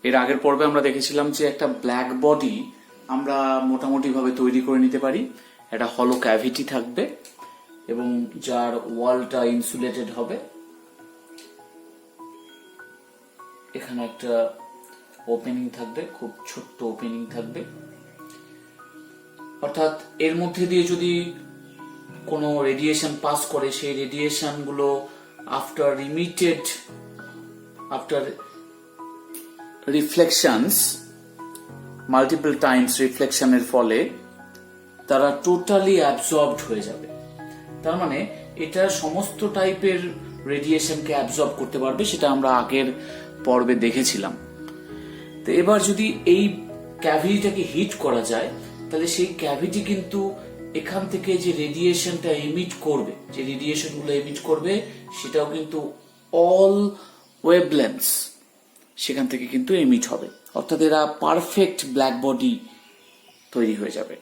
এর আগের পর্বে আমরা দেখেছিলাম যে একটা ব্ল্যাক বডি আমরা মোটামুটি ভাবে তৈরি করে নিতে পারি। একটা হলো ক্যাভিটি থাকবে এবং যার ওয়ালটা ইনসুলেটেড হবে। এখানে একটা ওপেনিং থাকবে, খুব ছোট্ট ওপেনিং থাকবে, অর্থাৎ এর মধ্যে দিয়ে যদি কোনো রেডিয়েশন পাস করে সেই রেডিয়েশন গুলো আফটার রিফ্লেকশনস মাল্টিপল টাইমস রিফ্লেকশনের ফলে তারা টোটালি অ্যাবজর্বড হয়ে যাবে। তার মানে এটা সমস্ত টাইপের রেডিয়েশনকে অ্যাবজর্ব করতে পারবে, সেটা আমরা আগের পর্বে দেখেছিলাম। তো এবার যদি এই ক্যাভিটিটাকে হিট করা যায় তাহলে সেই ক্যাভিটি কিন্তু এখান থেকে যে রেডিয়েশনটা এমিট করবে, যে রেডিয়েশনগুলো এমিট করবে সেটাও কিন্তু অল ওয়েভলেন্থস সেখান থেকে কিন্তু এমিট হবে, অর্থাৎ এরা পারফেক্ট ব্ল্যাক বডি তৈরি হয়ে যাবে।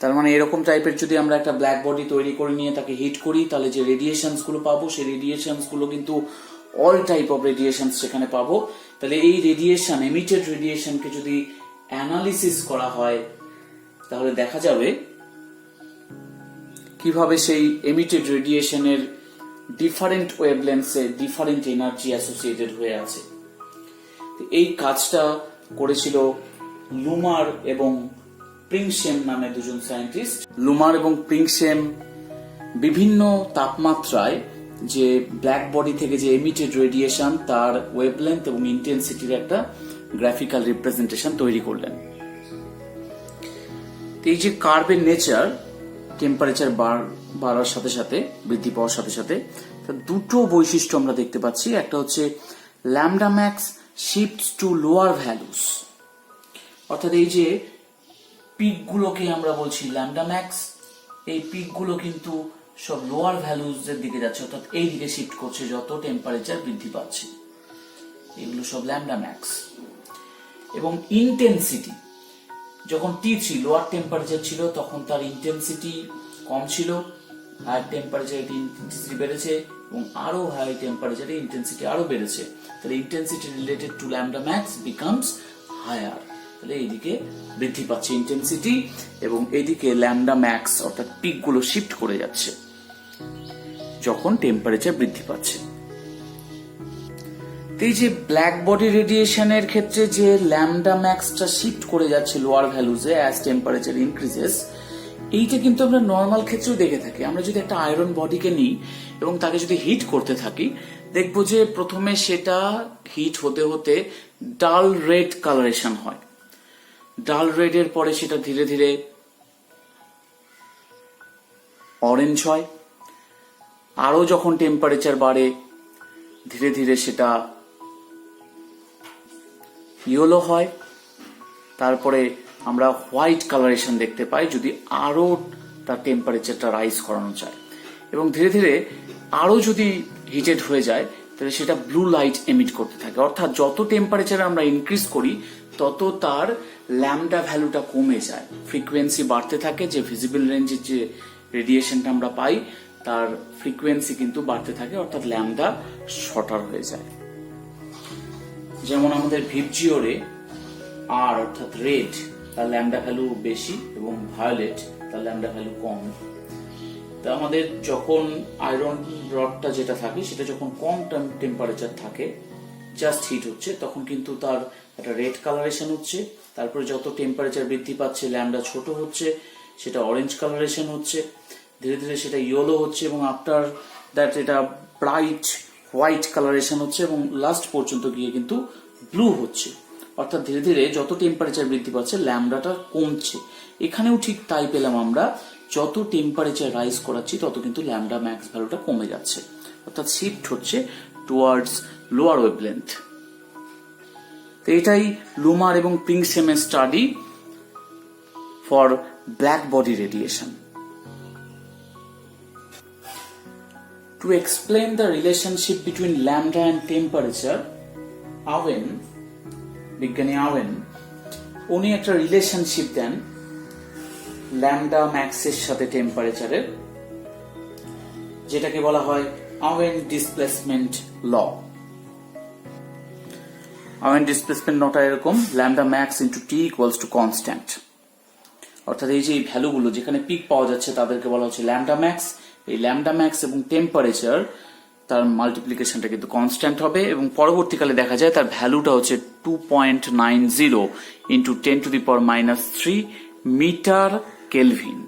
তার মানে এরকম টাইপের যদি আমরা একটা ব্ল্যাক বডি তৈরি করে নিয়ে তাকে হিট করি তাহলে যে রেডিয়েশনস গুলো পাবো সেই রেডিয়েশনস গুলো কিন্তু অল টাইপ অফ রেডিয়েশনস সেখানে পাবো। তাহলে এই রেডিয়েশন, এমিটেড রেডিয়েশনকে যদি অ্যানালিসিস করা হয় তাহলে দেখা যাবে কিভাবে সেই এমিটেড রেডিয়েশনের ডিফারেন্ট ওয়েভলেন্থসে ডিফারেন্ট এনার্জি অ্যাসোসিয়েটেড হয়ে আছে। এই কাজটা করেছিল লুমার এবং প্রিংসেম নামে দুজন সায়েন্টিস্ট। লুমার এবং প্রিংসেম বিভিন্ন তাপমাত্রায় যে ব্ল্যাক বডি থেকে যে এমিটেড রেডিয়েশন তার ওয়েভলেন্থ এবং ইন্টেন্সিটির একটা গ্রাফিক্যাল রিপ্রেজেন্টেশন তৈরি করলেন। এই যে কার্ভের নেচার টেম্পারেচার বাড়ার সাথে সাথে, বৃদ্ধি পাওয়ার সাথে সাথে দুটো বৈশিষ্ট্য আমরা দেখতে পাচ্ছি। একটা হচ্ছে lambda max shifts to lower values, অর্থাৎ এই যে পিক গুলোকে আমরা বলছি ল্যামডা ম্যাক্স, এই পিক গুলো কিন্তু সব লোয়ার ভ্যালুজ এর দিকে যাচ্ছে, অর্থাৎ এই দিকে শিফট করছে যত টেম্পারেচার বৃদ্ধি পাচ্ছে। এগুলো সব ল্যামডা ম্যাক্স। এবং ইন্টেন্সিটি, যখন T3 লোয়ার টেম্পারেচার ছিল তখন তার ইন্টেন্সিটি কম ছিল, হায়ার টেম্পারেচারে ইন্টেন্সিটি বেড়েছে এবং আরো হাই টেম্পারেচারে ইন্টেন্সিটি আরো বেড়েছে। তাহলে intensity related to lambda max becomes higher. তাহলে এইদিকে বৃদ্ধি পাচ্ছে ইন্টেন্সিটি এবং এইদিকে ল্যামডা ম্যাক্স অর্থাৎ পিক গুলো শিফট করে যাচ্ছে যখন টেম্পারেচার বৃদ্ধি পাচ্ছে। এই যে ব্ল্যাক বডি রেডিয়েশনের ক্ষেত্রে যে ল্যামডা ম্যাক্সটা শিফট করে যাচ্ছে লোয়ার ভ্যালুজে অ্যাজ টেম্পারেচার ইনক্রিজেস, এইটা কিন্তু আমরা নর্মাল ক্ষেত্রেও দেখে থাকি। আমরা যদি একটা আয়রন বডিকে নিই এবং তাকে যদি হিট করতে থাকি দেখবো যে প্রথমে সেটা হিট হতে হতে ডাল রেড কালারেশন হয়, ডাল রেড এর পরে সেটা ধীরে ধীরে অরেঞ্জ হয়, আরো যখন টেম্পারেচার বাড়ে ধীরে ধীরে সেটা ইয়েলো হয়, তারপরে আমরা হোয়াইট কালারেশন দেখতে পাই যদি আরো তার টেম্পারেচারটা রাইজ করানো যায়, এবং ধীরে ধীরে আরো যদি হিটেড হয়ে যায় তাহলে সেটা ব্লু লাইট এমিট করতে থাকে। অর্থাৎ যত টেম্পারেচার আমরা ইনক্রিজ করি তত তার ল্যামডা ভ্যালুটা কমে যায়, ফ্রিকোয়েন্সি বাড়তে থাকে, যে ভিজিবল রেঞ্জের যে রেডিয়েশনটা আমরা পাই তার ফ্রিকোয়েন্সি কিন্তু বাড়তে থাকে, অর্থাৎ ল্যামডা শর্টার হয়ে যায়। যেমন আমাদের ভিবজিওরে আর অর্থাৎ রেড তার ল্যামডা ভ্যালু বেশি এবং ভায়োলেট তার ল্যামডা ভ্যালু কম। তা আমাদের যখন আয়রন রডটা যেটা থাকে সেটা যখন কম টেম্পারেচার থাকে, জাস্ট হিট হচ্ছে, তখন কিন্তু তার একটা রেড কালারেশন হচ্ছে, তারপরে যত টেম্পারেচার বৃদ্ধি পাচ্ছে ল্যামডা ছোট হচ্ছে, সেটা অরেঞ্জ কালারেশন হচ্ছে, ধীরে ধীরে সেটা ইয়েলো হচ্ছে এবং আফটার দ্যাট এটা ব্রাইট হোয়াইট কালারেশন হচ্ছে এবং লাস্ট পর্যন্ত গিয়ে কিন্তু ব্লু হচ্ছে। অর্থাৎ ধীরে ধীরে যত টেম্পারেচার বৃদ্ধি পাচ্ছে ল্যামডাটা কমছে। এখানেও ঠিক তাই পেলাম আমরা, যত টেম্পারেচার রাইজ করাচ্ছি তত কিন্তু ল্যামডা ম্যাক্স ভ্যালুটা কমে যাচ্ছে, অর্থাৎ শিফট হচ্ছে টুয়ার্ডস লোয়ার ওয়েভলেন্থ। তো এটাই লুমার এবং প্রিংসেমের study for black body radiation. To explain the relationship between lambda and temperature, বিজ্ঞানী আওয়েন উনি একটা রিলেশনশিপ দেন ল্যামডা ম্যাক্সের সাথে টেম্পারেচারের, যেটাকে বলা হয় আওয়েন ডিসপ্লেসমেন্ট ল। আয়ন ডিসপ্লেসমেন্ট নটা এরকম, lambda max into T equals to constant. অর্থাৎ এই যে এই ভ্যালুগুলো যেখানে পিক পাওয়া যাচ্ছে তাদেরকে বলা হচ্ছে ল্যামডা ম্যাক্স। এই ল্যামডা ম্যাক্স এবং টেম্পারেচার তার মাল্টিপ্লিকেশনটা কিন্তু কনস্ট্যান্ট হবে এবং পরবর্তীকালে দেখা যায় তার ভ্যালুটা হচ্ছে 2.90 ইন্টু 10⁻³ মিটার কেলভিন।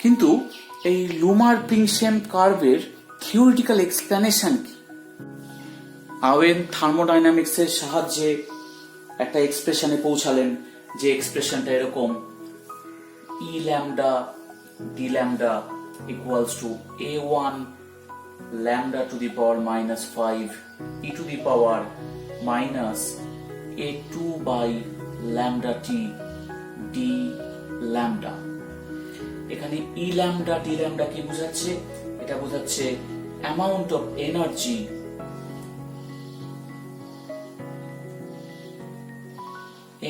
কিন্তু এই লুমার-প্রিংসেম কার্ভের থিওরিটিক্যাল এক্সপ্লেনেশন কি? আওয়েন থার্মোডাইনামিক্সের সাহায্যে একটা এক্সপ্রেশনে পৌঁছালেন, যে এক্সপ্রেশনটা এরকম: E lambda d lambda equals to a1 lambda to the power -5 e to the power minus a2 by lambda t d lambda। এখানে ই ল্যামডা ডি ল্যামডা কি বোঝাচ্ছে? এটা বোঝাচ্ছে amount of energy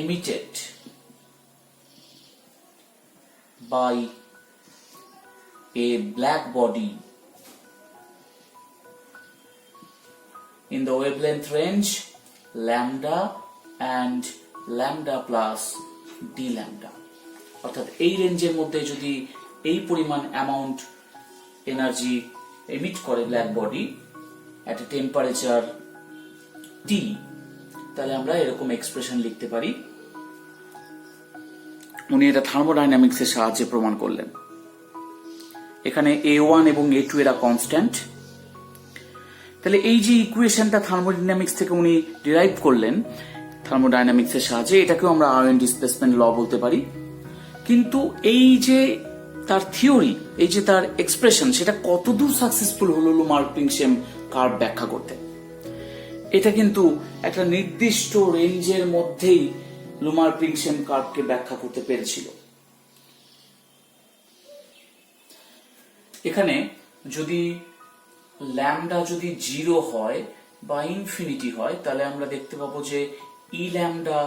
emitted by a black body in the wavelength range lambda and lambda plus d lambda। অর্থাৎ এই রেঞ্জের মধ্যে যদি এই পরিমাণ অ্যামাউন্ট এনার্জি এমিট করে ব্ল্যাক বডি এট এ টেম্পারেচার টি, তাহলে আমরা এরকম এক্সপ্রেশন লিখতে পারি। উনি এটা থার্মোডাইনামিক্সের সাহায্যে প্রমাণ করলেন। এখানে a1 এবং a2 এরা কনস্ট্যান্ট। তাহলে এই যে ইকুয়েশনটা থার্মোডাইনামিক্স থেকে উনি ডিরাইভ করলেন থার্মোডাইনামিক্সের সাহায্যে, এটাকেও আমরা আয়ন ডিসপ্লেসমেন্ট ল বলতে পারি। কিন্তু এই যে তার থিওরি, এই যে তার এক্সপ্রেশন, সেটা কতদূর সাকসেসফুল হলো লুমার-প্রিংসেম কার্ভ ব্যাখ্যা করতে? এটা কিন্তু একটা নির্দিষ্ট রেঞ্জের মধ্যেই লুমার-প্রিংসেম কার্ভকে ব্যাখ্যা করতে পেরেছিল। এখানে যদি ল্যামডা যদি 0 হয় বা ইনফিনিটি হয়, তাহলে আমরা দেখতে পাবো যে ই ল্যামডা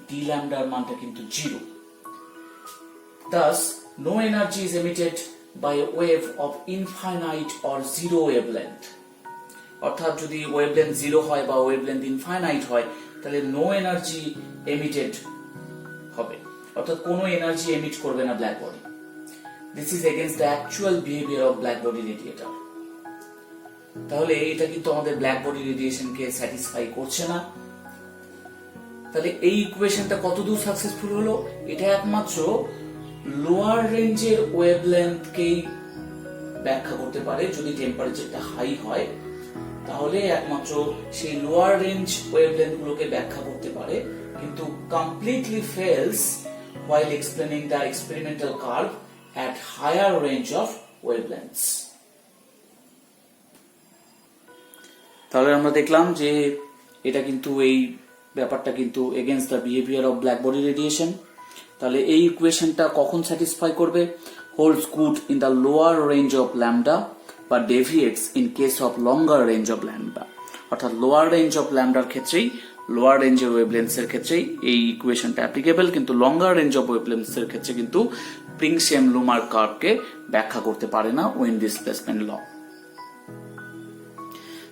ডি ল্যামডার মানটা কিন্তু 0। Thus, no energy is emitted by a wave of infinite or zero wavelength। অর্থাৎ যদি ওয়েভলেন্থ 0 হয় বা ওয়েভলেন্থ ইনফাইনাইট হয়, তাহলে নো এনার্জি এমিটেড হবে, অর্থাৎ কোনো এনার্জি এমিট করবে না black body. This is against the actual behaviour of black body radiator. তাহলে এটা কিন্তু আমাদের ব্ল্যাক বডি রেডিয়েশনকে স্যাটিসফাই করছে না। তাহলে এই ইকুয়েশনটা কতদূর সাকসেসফুল হলো? এটা একমাত্র লোয়ার রেঞ্জের ওয়েভলেন্থকেই ব্যাখ্যা করতে পারে। যদি টেম্পারেচারটা হাই হয়, তাহলে একমাত্র সেই লোয়ার রেঞ্জ ওয়েভলেন্থ গুলোকে ব্যাখ্যা করতে পারে, কিন্তু completely fails while explaining the experimental curve at higher range of wavelengths। তাহলে আমরা দেখলাম যে এটা কিন্তু এই ব্যাপারটা কিন্তু against the behaviour of black body radiation. তাহলে এই ইকুয়েশনটা কখন স্যাটিসফাই করবে? Holds good in the lower range of lambda বা deviates in case of longer range of lambda. অর্থাৎ লোয়ার রেঞ্জ অফ ল্যামডার ক্ষেত্রেই, লোয়ার রেঞ্জের ওয়েভলেন্থস এর ক্ষেত্রেই এই ইকুয়েশনটা অ্যাপ্লিকেবল, কিন্তু লঙ্গার রেঞ্জ অফ ওয়েভলেন্থস এর ক্ষেত্রে কিন্তু প্রিংসেম-লুমার কার্ভকে ব্যাখ্যা করতে পারে না উইন্ড ডিসপ্লেসমেন্ট ল।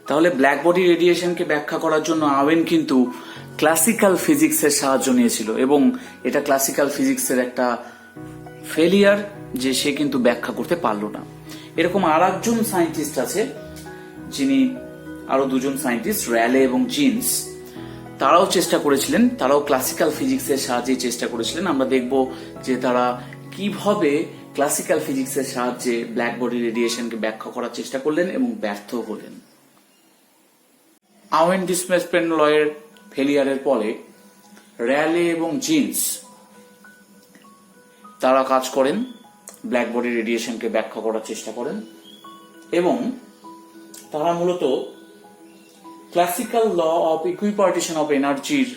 তাহলে ব্ল্যাক বডি রেডিয়েশনকে ব্যাখ্যা করার জন্য আওয়েন কিন্তু ক্লাসিক্যাল ফিজিক্সের সাহায্য নিয়েছিল, এবং এটা ক্লাসিক্যাল ফিজিক্সের একটা ফেলিয়ার যে সে কিন্তু ব্যাখ্যা করতে পারল না। এরকম আর একজন সায়েন্টিস্ট আছে, যিনি আরো দুজন সায়েন্টিস্ট, র্যালে এবং জিন্স, তারাও চেষ্টা করেছিলেন, তারাও ক্লাসিক্যাল ফিজিক্সের সাহায্যে চেষ্টা করেছিলেন। আমরা দেখব যে তারা কিভাবে ক্লাসিক্যাল ফিজিক্সের সাহায্যে ব্ল্যাক বডি রেডিয়েশনকে ব্যাখ্যা করার চেষ্টা করলেন এবং ব্যর্থ হলেন। আওয়েন ডিসপ্লেসমেন্ট লয়ের ফেলিয়ারের পরে র্যালে এবং জিন্স তারা কাজ করেন, ব্ল্যাক বডি রেডিয়েশনকে ব্যাখ্যা করার চেষ্টা করেন, এবং তারা মূলত classical law of equipartition of এনার্জির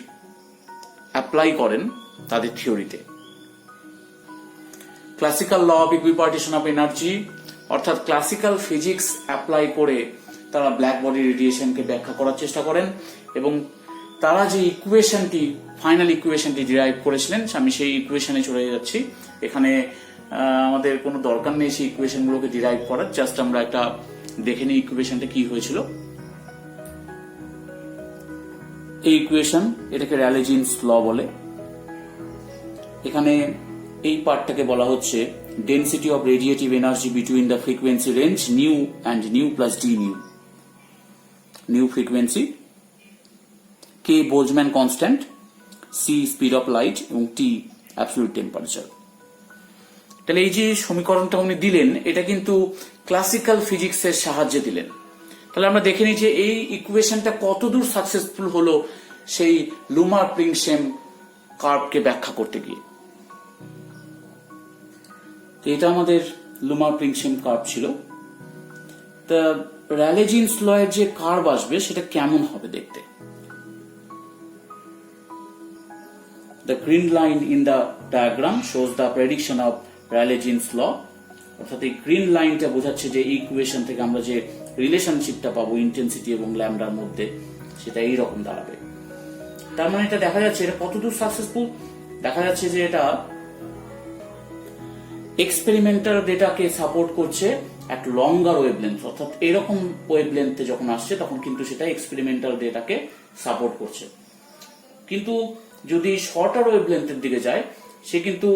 অ্যাপ্লাই করেন তাদের থিওরিতে। Classical law of equipartition of energy অর্থাৎ ক্লাসিক্যাল ফিজিক্স অ্যাপ্লাই করে তারা ব্ল্যাক বডি রেডিয়েশনকে ব্যাখ্যা করার চেষ্টা করেন, এবং তারা যে ইকুয়েশনটি, ফাইনাল ইকুয়েশনটি ডিরাইভ করেছিলেন, আমি সেই ইকুয়েশনে চলে যাচ্ছি। এখানে আমাদের কোনো দরকার নেই সেই ইকুয়েশনগুলোকে ডিরাইভ করার, জাস্ট আমরা একটা দেখে নিই ইকুয়েশনটা কি হয়েছিল। এই ইকুয়েশন, এটাকে র্যালে জিন্স ল বলে। এখানে এই পার্টটাকে বলা হচ্ছে density of radiative energy between the frequency range nu and nu plus d nu. Nu frequency, k Boltzmann constant, c speed of light এবং টি অ্যাবসলিউট টেম্পারেচার। তাহলে এই যে সমীকরণটা উনি দিলেন এটা কিন্তু ক্লাসিক্যাল ফিজিক্সের সাহায্যে দিলেন। তাহলে আমরা দেখে নিই যে এই ইকুয়েশনটা কতদূর সাকসেসফুল হলো সেই লুমার প্রিংসেম কার্ভকে ব্যাখ্যা করতে গিয়ে। এটা আমাদের লুমার প্রিংসেম কার্ভ ছিল। তা র্যালে জিন্স ল এর যে কার্ভ আসবে সেটা কেমন হবে দেখতে। The green line in the diagram shows the prediction of Rayleigh-Jeans law. অর্থাৎ এই গ্রিন লাইনটা বোঝাচ্ছে যে ইকুয়েশন থেকে আমরা যে রিলেশনশিপটা পাবো ইন্টেন্সিটি এবং ল্যামডার মধ্যে সেটা এইরকম দাঁড়াবে। তার মানে এটা দেখা যাচ্ছে এটা কতদূর সাকসেসফুল। দেখা যাচ্ছে যে এটা এক্সপেরিমেন্টাল ডেটাকে সাপোর্ট করছে এক লঙ্গার ওয়েভলেন্থ, অর্থাৎ এরকম ওয়েভলেন্থে যখন আসছে তখন কিন্তু সেটা এক্সপেরিমেন্টাল ডেটাকে সাপোর্ট করছে। কিন্তু যদি শর্টার ওয়েভলেন্থের দিকে যায় সে কিন্তু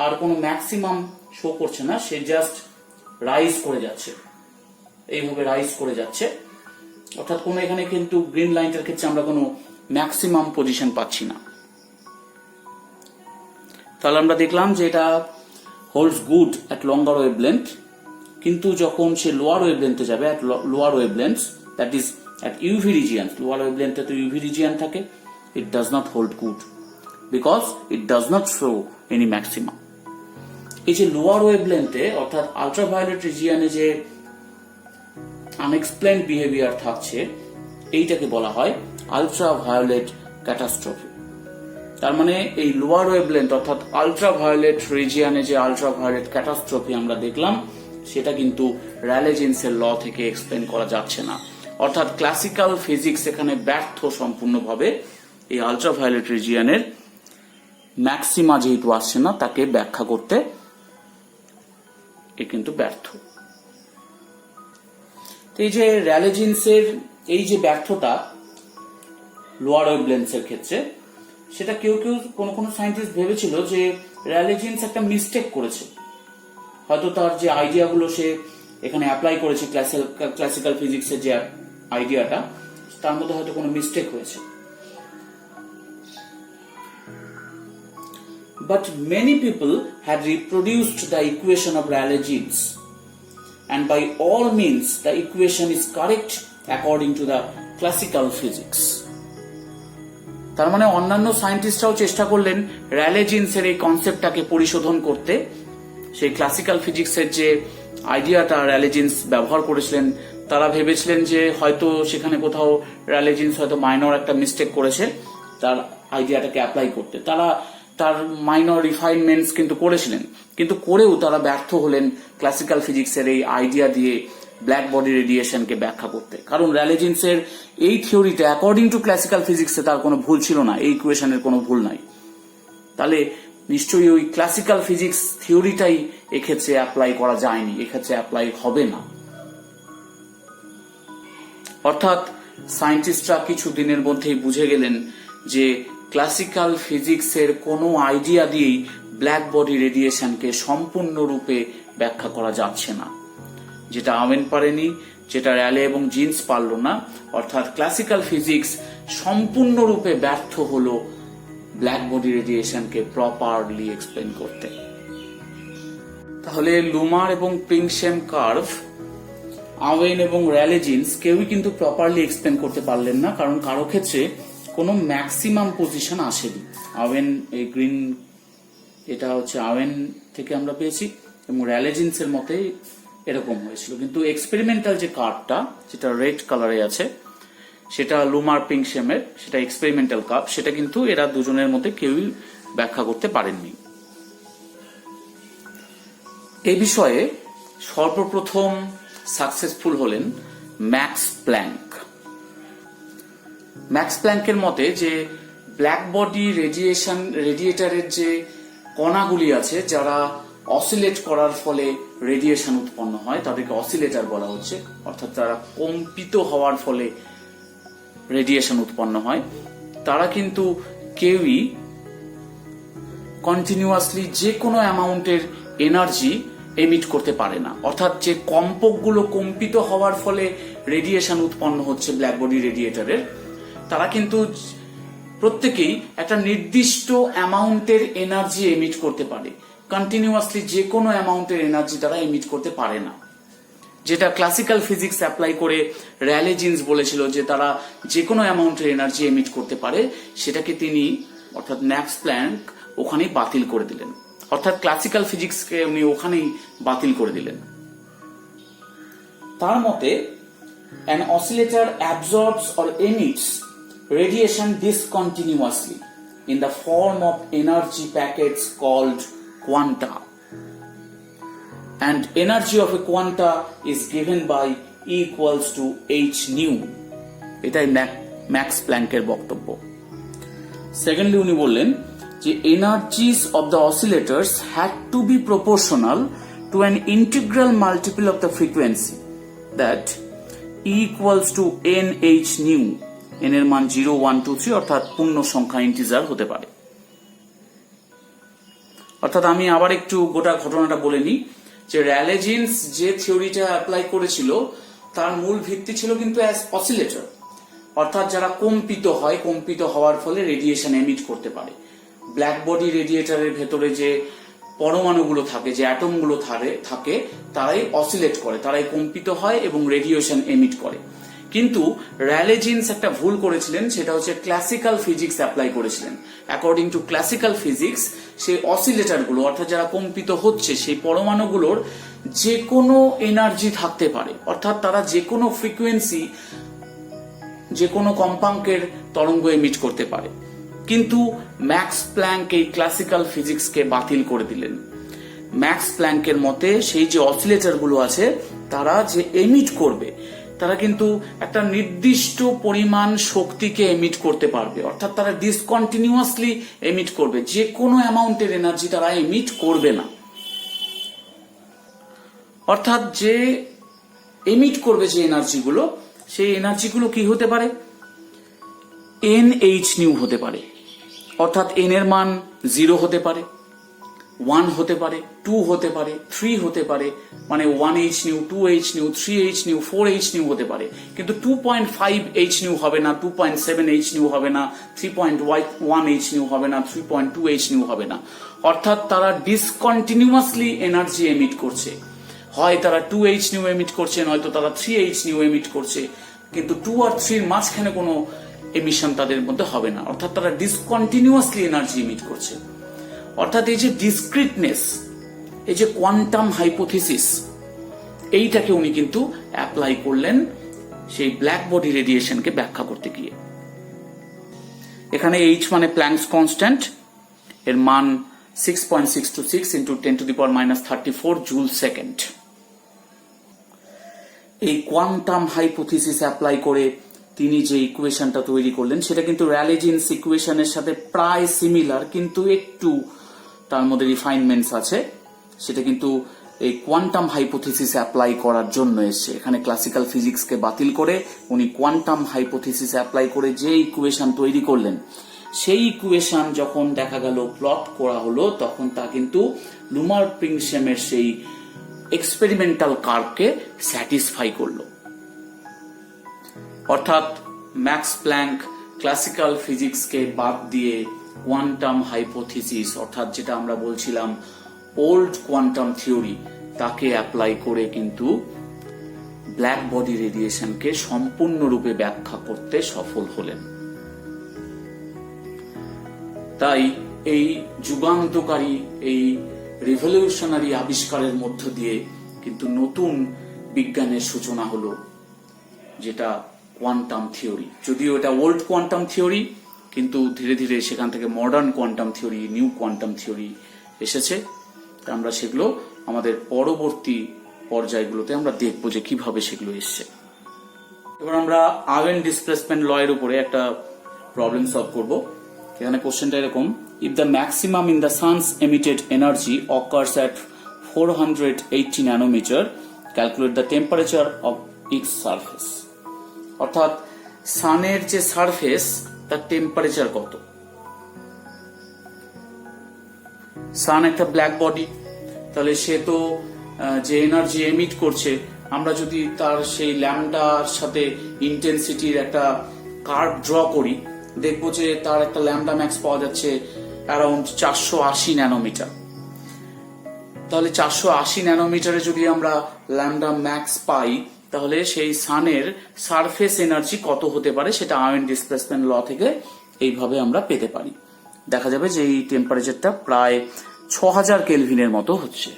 আর কোনো ম্যাক্সিমাম শো করছে না, সে জাস্ট রাইজ করে যাচ্ছে, এইভাবে রাইজ করে যাচ্ছে। অর্থাৎ কোনো এখানে কিন্তু গ্রিন লাইনটার ক্ষেত্রে আমরা কোনো ম্যাক্সিমাম পজিশন পাচ্ছি না। তাহলে আমরা দেখলাম যে এটা holds good at longer wavelength, কিন্তু যখন সে লোয়ার ওয়েভলেন্থে যাবে at lower wavelength, that is at UV region, lower ওয়েভলেন্থে তো ইউভি রিজিয়ান থাকে, it does not hold good because it does not show any maximum. এই যে লোয়ার ওয়েভলেন্থে অর্থাৎ আলট্রাভায়োলেট রিজিয়নে যে আনএক্সপ্লেইনড বিহেভিয়ার থাকছে এইটাকে বলা হয় আলট্রাভায়োলেট ক্যাটাস্ট্রফি। তার মানে এই লোয়ার ওয়েভলেন্থ অর্থাৎ আলট্রাভায়োলেট রিজিয়নে যে আলট্রাভায়োলেট ক্যাটাস্ট্রফি আমরা দেখলাম সেটা কিন্তু র্যালে জিন্সের ল থেকে এক্সপ্লেন করা যাচ্ছে না। অর্থাৎ ক্লাসিক্যাল ফিজিক্স এখানে ব্যর্থ সম্পূর্ণভাবে এই আলট্রাভায়োলেট রিজিয়নের ম্যাক্সিমা যেহেতু আসছে না তাকে ব্যাখ্যা করতে এ কিন্তু ব্যর্থ। এই যে র্যালে জিন্সের এই যে ব্যর্থতা লোয়ার ওয়েভলেন্থের ক্ষেত্রে, সেটা কেউ কেউ কোন সায়েন্টিস্ট ভেবেছিল যে র্যালে জিন্স একটা মিস্টেক করেছে, হয়তো তার যে আইডিয়াগুলো সে এখানে অ্যাপ্লাই করেছে ক্লাসিক্যাল ফিজিক্সের যে আইডিয়াটা তার মধ্যে হয়তো কোনো মিস্টেক হয়েছে। But many people had reproduced the equation of Rayleigh-Jeans, and by all means the equation is correct according to the classical physics. তার মানে অন্যান্য সায়েন্টিস্টরাও চেষ্টা করলেন র্যালে জিন্সের এই কনসেপ্টটাকে পরিশোধন করতে। সেই ক্লাসিক্যাল ফিজিক্সের যে আইডিয়াটা র্যালে জিন্স ব্যবহার করেছিলেন তারা ভেবেছিলেন যে হয়তো সেখানে কোথাও র্যালে জিন্স হয়তো মাইনর একটা মিস্টেক করেছে তার আইডিয়াটাকে অ্যাপ্লাই করতে। তারা তার মাইনর রিফাইনমেন্টস কিন্তু করেছিলেন, কিন্তু করেও তারা ব্যর্থ হলেন ক্লাসিক্যাল ফিজিক্সের এই আইডিয়া দিয়ে ব্ল্যাক বডি রেডিয়েশনকে ব্যাখ্যা করতে। কারণ র্যালে জিন্সের এই থিওরিটা অ্যাকর্ডিং টু ক্লাসিক্যাল ফিজিক্সে তার কোনো ভুল ছিল না, এই ইকুয়েশনের কোনো ভুল নাই। তাহলে নিশ্চয়ই ওই ক্লাসিক্যাল ফিজিক্স থিওরিটাই এক্ষেত্রে অ্যাপ্লাই করা যায়নি, এক্ষেত্রে অ্যাপ্লাই হবে না। অর্থাৎ সায়েন্টিস্টরা কিছু দিনের মধ্যেই বুঝে গেলেন যে ক্লাসিক্যাল ফিজিক্সের কোনো আইডিয়া দিয়েই ব্ল্যাক বডি রেডিয়েশনকে সম্পূর্ণরূপে ব্যাখ্যা করা যাচ্ছে না। যেটা আওয়েন পারেনি, যেটা র্যালে এবং জিন্স পারল না, অর্থাৎ ক্লাসিক্যাল ফিজিক্স সম্পূর্ণরূপে ব্যর্থ হলো ব্ল্যাক বডি রেডিয়েশনকে প্রপারলি এক্সপ্লেন করতে। তাহলে লুমার এবং প্রিংসেম কার্ভ, আওয়েন এবং র্যালে জিন্স কেউই কিন্তু প্রপারলি এক্সপ্লেন করতে পারলেন না, কারণ কারো ক্ষেত্রে কোনো ম্যাক্সিমাম পজিশন আসেনি। আওয়েন এই গ্রিন এটা হচ্ছে আওয়েন থেকে আমরা পেয়েছি এবং র্যালে জিন্সের মতে এরকম হয়েছিল, কিন্তু এক্সপেরিমেন্টাল যে কার্ভটা যেটা রেড কালারে আছে সেটা লুমার প্রিংসেমের, সেটা এক্সপেরিমেন্টাল কার্ভ, সেটা কিন্তু এরা দুজনের মধ্যে কেউই ব্যাখ্যা করতে পারেননি। এই বিষয়ে সর্বপ্রথম সাকসেসফুল হলেন ম্যাক্স প্ল্যাঙ্ক। ম্যাক্স প্ল্যাঙ্কের মতে যে ব্ল্যাক বডি রেডিয়েটারের যে কণাগুলি আছে যারা অসিলেট করার ফলে রেডিয়েশন উৎপন্ন হয় তাদেরকে অসিলেটর বলা হচ্ছে, অর্থাৎ তারা কম্পিত হওয়ার ফলে রেডিয়েশন উৎপন্ন হয়। তারা কিন্তু কেউই কন্টিনিউয়াসলি যে কোনো অ্যামাউন্টের এনার্জি এমিট করতে পারে না। অর্থাৎ যে কম্পকগুলো কম্পিত হওয়ার ফলে রেডিয়েশন উৎপন্ন হচ্ছে ব্ল্যাক বডি রেডিয়েটরের, তারা কিন্তু প্রত্যেকেই একটা নির্দিষ্ট অ্যামাউন্টের এনার্জি এমিট করতে পারে। কন্টিনিউয়াসলি যে কোনো অ্যামাউন্টের এনার্জি তারা এমিট করতে পারে না। যেটা ক্লাসিক্যাল ফিজিক্স অ্যাপ্লাই করে র্যালে জিন্স বলেছিল যে তারা যে কোনো অ্যামাউন্টের এনার্জি এমিট করতে পারে, সেটাকে তিনি অর্থাৎ ম্যাক্স প্ল্যাঙ্ক ওখানেই বাতিল করে দিলেন। অর্থাৎ ক্লাসিক্যাল ফিজিক্সকে উনি ওখানেই বাতিল করে দিলেন। তার মতে an oscillator absorbs or emits radiation discontinuously in the form of energy packets called quanta, and energy of a quanta is given by E equals to h nu. এটাই ম্যাক্স প্ল্যাঙ্কের বক্তব্য। সেকেন্ডলি উনি বললেন যে energies of the oscillators had to be proportional to an integral multiple of the frequency that E equals to nh nu, n এর মান 0, 1, 2, 3 অর্থাৎ পূর্ণ সংখ্যা ইন্টিজার হতে পারে। অর্থাৎ আমি আবার একটু গোটা ঘটনাটা বলে নিই যে র্যালে জিন্স যে থিওরিটা অ্যাপ্লাই করেছিল তার মূল ভিত্তি ছিল কিন্তু অ্যাজ অসিলেটর, অর্থাৎ যারা কম্পিত হয়, কম্পিত হওয়ার ফলে রেডিয়েশন এমিট করতে পারে। ব্ল্যাক বডি রেডিয়েটরের ভেতরে যে পরমাণুগুলো থাকে, যে অ্যাটমগুলো থাকে তারাই অসিলেট করে, তারাই কম্পিত হয় এবং রেডিয়েশন এমিট করে। কিন্তু র্যালে জিন্স একটা ভুল করেছিলেন, সেটা হচ্ছে ক্লাসিক্যাল ফিজিক্স অ্যাপ্লাই করেছিলেন। অ্যাকর্ডিং টু ক্লাসিক্যাল ফিজিক্স সেই অসিলেটরগুলো অর্থাৎ যারা কম্পিত হচ্ছে সেই পরমাণুগুলোর যে কোনো এনার্জি থাকতে পারে, অর্থাৎ তারা যে কোনো ফ্রিকোয়েন্সি, যে কোনো কম্পাঙ্কের তরঙ্গ এমিট করতে পারে। কিন্তু ম্যাক্স প্ল্যাঙ্ক এই ক্লাসিক্যাল ফিজিক্সকে বাতিল করে দিলেন। ম্যাক্স প্ল্যাঙ্কের মতে সেই যে অসিলেটরগুলো আছে তারা যে এমিট করবে তারা কিন্তু একটা নির্দিষ্ট পরিমাণ শক্তিকে এমিট করতে পারবে, অর্থাৎ তারা ডিসকন্টিনিউয়াসলি এমিট করবে, যে কোনো অ্যামাউন্টের এনার্জি তারা এমিট করবে না। অর্থাৎ যে এমিট করবে যে এনার্জিগুলো, সেই এনার্জিগুলো কি হতে পারে? nh nu হতে পারে, অর্থাৎ n এর মান 0 হতে পারে, 1 হতে পারে, 2 হতে পারে, 3 হতে পারে, মানে 1h nu, 2h nu, 3h nu, 4h nu হতে পারে। কিন্তু 2.5h nu হবে না, 2.7h nu হবে না, 3.1h nu হবে না, 3.2h nu হবে না। অর্থাৎ তারা ডিসকন্টিনিউয়াসলি এনার্জি এমিট করছে। হয় তারা 2h nu এমিট করছে, নয়তো তারা 3h nu এমিট করছে, কিন্তু 2 আর 3 মাঝখানে কোনো এমিশন তাদের মধ্যে হবে না। অর্থাৎ তারা ডিসকন্টিনিউয়াসলি এনার্জি এমিট করছে। অর্থাৎ এই যে ডিসক্রিটনেস, এই যে কোয়ান্টাম হাইপোথিসিস, এইটাকে উনি কিন্তু অ্যাপ্লাই করলেন সেই ব্ল্যাক বডি রেডিয়েশনকে ব্যাখ্যা করতে গিয়ে। এখানে h মানে প্ল্যাঙ্কস কনস্ট্যান্ট, এর মান 6.626 into 10 to the power minus 34 joule second. এই কোয়ান্টাম হাইপোথিসিস অ্যাপ্লাই করে তিনি যে ইকুয়েশনটা তৈরি করলেন সেটা কিন্তু র্যালে জিন্স ইকুয়েশনের সাথে প্রায় সিমিলার, কিন্তু একটু তার মধ্যে রিফাইনমেন্টস আছে। সেটা কিন্তু এই কোয়ান্টাম হাইপোথিসিস অ্যাপ্লাই করার জন্য এসছে। এখানে ক্লাসিক্যাল ফিজিক্সকে বাতিল করে উনি কোয়ান্টাম হাইপোথিসিস অ্যাপ্লাই করে যে ইকুয়েশন তৈরি করলেন, সেই ইকুয়েশন যখন দেখা গেল প্লট করা হলো, তখন তা কিন্তু লুমার প্রিংসেমের সেই এক্সপেরিমেন্টাল কার্ভকে স্যাটিসফাই করলো। অর্থাৎ ম্যাক্স প্ল্যাঙ্ক ক্লাসিক্যাল ফিজিক্সকে বাদ দিয়ে কোয়ান্টাম হাইপোথিসিস, অর্থাৎ যেটা আমরা বলছিলাম ওল্ড কোয়ান্টাম থিওরি, তাকে অ্যাপ্লাই করে কিন্তু ব্ল্যাক বডি রেডিয়েশনকে সম্পূর্ণরূপে ব্যাখ্যা করতে সফল হলেন। তাই এই যুগান্তকারী, এই রিভলিউশনারি আবিষ্কারের মধ্য দিয়ে কিন্তু নতুন বিজ্ঞানের সূচনা হলো, যেটা কোয়ান্টাম থিওরি। যদিও এটা ওল্ড কোয়ান্টাম থিওরি, কিন্তু ধীরে ধীরে সেখান থেকে modern quantum theory, new quantum theory এসেছে। আমরা সেগুলো আমাদের পরবর্তী পর্যায়গুলোতে আমরা দেখবো যে কিভাবে সেগুলো এসছে। এবার আমরা আর্গেন ডিসপ্লেসমেন্ট ল এর উপরে একটা প্রবলেম সলভ করব। এখানে কোশ্চেনটা এরকম: if the maximum in the sun's emitted energy occurs at 480 nanometer, calculate the temperature of its surface. অর্থাৎ সানের যে সারফেস তার টেম্পারেচার কত। সান একটা ব্ল্যাক বডি, তাহলে সে তো যে এনার্জি এমিট করছে, আমরা যদি তার সেই ল্যাম্বডার সাথে ইন্টেন্সিটির একটা কার্ভ ড্র করি, দেখবো যে তার একটা ল্যাম্বডা ম্যাক্স পাওয়া যাচ্ছে অ্যারাউন্ড 480 ন্যানোমিটার। তাহলে 480 ন্যানোমিটারে যদি আমরা ল্যাম্বডা ম্যাক্স পাই, তাহলে সেই সানের সারফেস এনার্জি কত হতে পারে সেটা আয়ন ডিসপ্লেসমেন্ট ল থেকে এইভাবে আমরা পেতে পারি। দেখা যাবে যে এই টেম্পারেচারটা প্রায় 6000 কেলভিনের মতো হচ্ছে।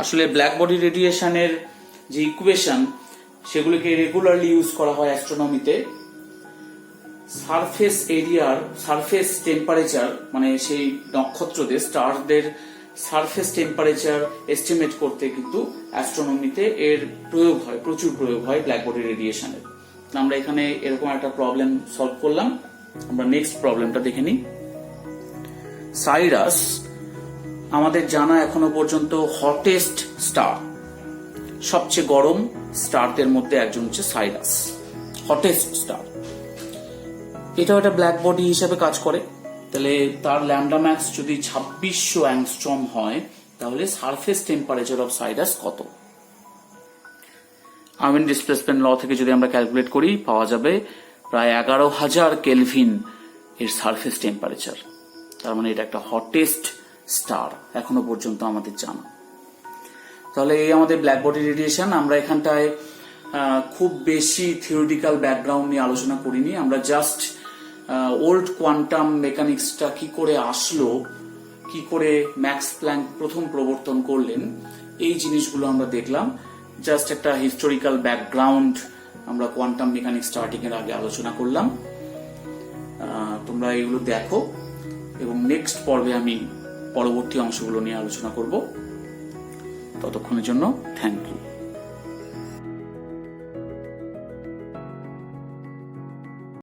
আসলে ব্ল্যাক বডি রেডিয়েশনের যে ইকুয়েশন, সেগুলিকে রেগুলারলি ইউজ করা হয় অ্যাস্ট্রোনমিতে। সারফেস এরিয়ার সারফেস টেম্পারেচার, মানে সেই নক্ষত্রদের স্টারদের সারফেস টেম্পারেচার এস্টিমেট করতে কিন্তু অ্যাস্ট্রোনমিতে এর প্রয়োগ হয়, প্রচুর প্রয়োগ হয় ব্ল্যাক বডি রেডিয়েশনের। আমরা এখানে এরকম একটা প্রবলেম সলভ করলাম। আমরা নেক্সট প্রবলেমটা দেখে নিই। সাইরাস আমাদের জানা এখনো পর্যন্ত হটেস্ট স্টার, সবচেয়ে গরম স্টারদের মধ্যে একজন হচ্ছে সাইরাস, হটেস্ট স্টার। এটাও একটা ব্ল্যাক বডি হিসেবে কাজ করে। তাহলে তার ল্যাম্বডা ম্যাক্স যদি 2600 অ্যাংস্ট্রম হয়, তাহলে সারফেস টেম্পারেচার অফ সাইরাস কত? আয়ন ডিসপ্লেসমেন্ট ল থেকে যদি আমরা ক্যালকুলেট করি, পাওয়া যাবে প্রায় 11000 কেলভিন এর সারফেস টেম্পারেচার। তার মানে এটা একটা হটেস্ট স্টার এখনো পর্যন্ত আমাদের জানা। তাহলে এই আমাদের ব্ল্যাক বডি রেডিয়েশন। আমরা এখানটায় খুব বেশি থিওরিটিক্যাল ব্যাকগ্রাউন্ড নিয়ে আলোচনা করিনি। আমরা জাস্ট ওল্ড কোয়ান্টাম মেকানিক্সটা কি করে আসলো, কি করে ম্যাক্স প্ল্যাঙ্ক প্রথম প্রবর্তন করলেন, এই জিনিসগুলো আমরা দেখলাম। জাস্ট একটা হিস্টোরিক্যাল ব্যাকগ্রাউন্ড আমরা কোয়ান্টাম মেকানিক্স স্টার্টিং এর আগে আলোচনা করলাম। তোমরা এগুলো দেখো এবং নেক্সট পর্বে আমি পরবর্তী অংশগুলো নিয়ে আলোচনা করব। ততক্ষণের জন্য থ্যাংক ইউ।